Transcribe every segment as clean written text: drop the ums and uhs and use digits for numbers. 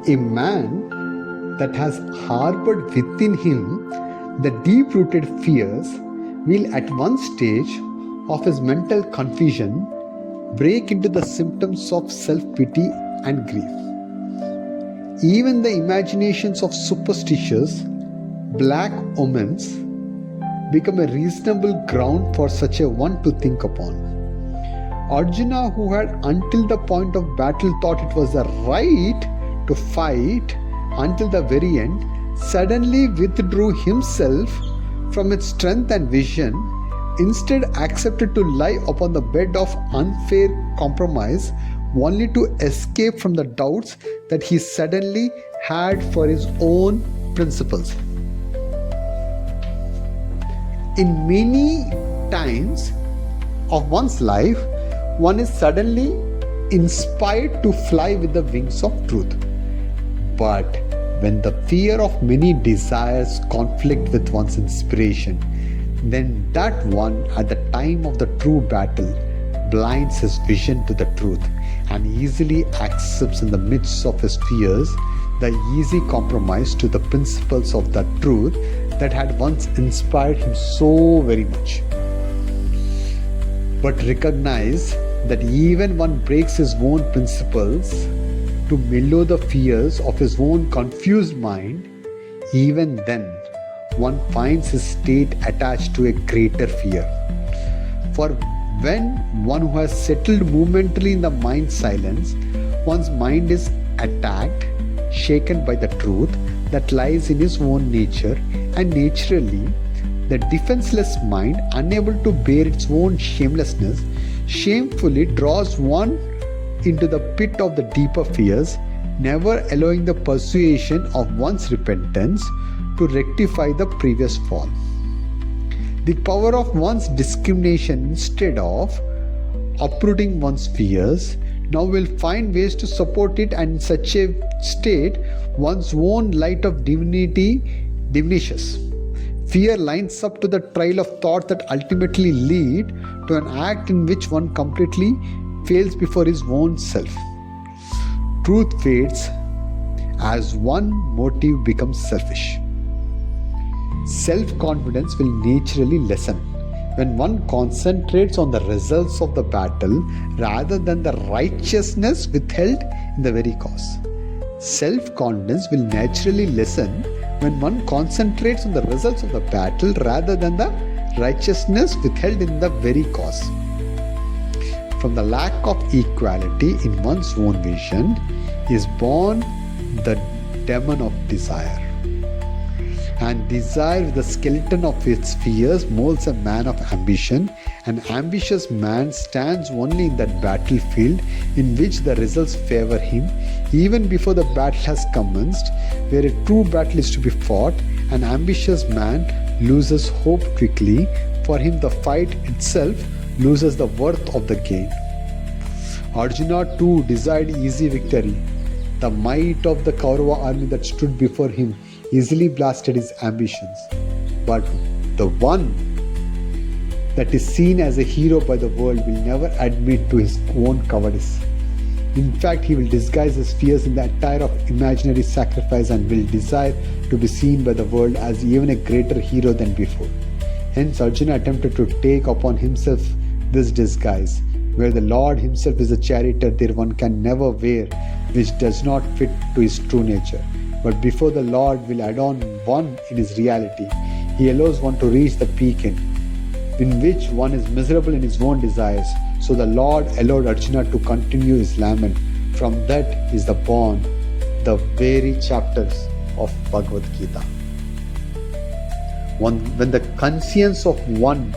A man that has harbored within him the deep-rooted fears will at one stage of his mental confusion break into the symptoms of self-pity and grief. Even the imaginations of superstitious black omens become a reasonable ground for such a one to think upon. Arjuna, who had until the point of battle thought it was the right to fight until the very end, suddenly withdrew himself from its strength and vision, instead accepted to lie upon the bed of unfair compromise, only to escape from the doubts that he suddenly had for his own principles. In many times of one's life, one is suddenly inspired to fly with the wings of truth. But when the fear of many desires conflict with one's inspiration, then that one at the time of the true battle blinds his vision to the truth and easily accepts in the midst of his fears the easy compromise to the principles of that truth that had once inspired him so very much. But recognize that even one breaks his own principles to mellow the fears of his own confused mind, even then one finds his state attached to a greater fear. For when one who has settled momentarily in the mind's silence, one's mind is attacked, shaken by the truth that lies in his own nature, and naturally the defenseless mind, unable to bear its own shamelessness, shamefully draws one into the pit of the deeper fears, never allowing the persuasion of one's repentance to rectify the previous fall. The power of one's discrimination, instead of uprooting one's fears, now will find ways to support it, and in such a state one's own light of divinity diminishes. Fear lines up to the trail of thought that ultimately lead to an act in which one completely fails before his own self. Truth fades as one motive becomes selfish. Self-confidence will naturally lessen when one concentrates on the results of the battle rather than the righteousness withheld in the very cause. Self-confidence will naturally lessen when one concentrates on the results of the battle rather than the righteousness withheld in the very cause. From the lack of equality in one's own vision is born the demon of desire. And desire, with the skeleton of its fears, molds a man of ambition. An ambitious man stands only in that battlefield in which the results favor him, even before the battle has commenced. Where a true battle is to be fought, an ambitious man loses hope quickly. For him, the fight itself loses the worth of the gain. Arjuna too desired easy victory. The might of the Kaurava army that stood before him easily blasted his ambitions. But the one that is seen as a hero by the world will never admit to his own cowardice. In fact, he will disguise his fears in the attire of imaginary sacrifice and will desire to be seen by the world as even a greater hero than before. Hence, Arjuna attempted to take upon himself this disguise. Where the Lord himself is a charioteer, there one can never wear which does not fit to his true nature. But before the Lord will adorn one in his reality, he allows one to reach the peak in which one is miserable in his own desires. So the Lord allowed Arjuna to continue his lament. From that is born the very chapters of Bhagavad Gita. When the conscience of one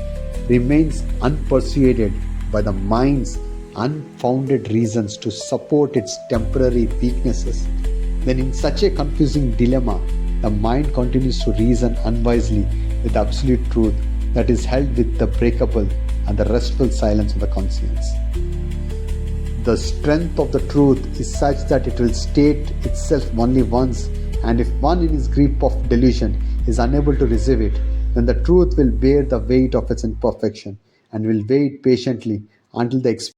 remains unpersuaded by the mind's unfounded reasons to support its temporary weaknesses, then in such a confusing dilemma, the mind continues to reason unwisely with absolute truth that is held with the breakable and the restful silence of the conscience. The strength of the truth is such that it will state itself only once, and if one in his grip of delusion is unable to receive it, then the truth will bear the weight of its imperfection and will wait patiently until the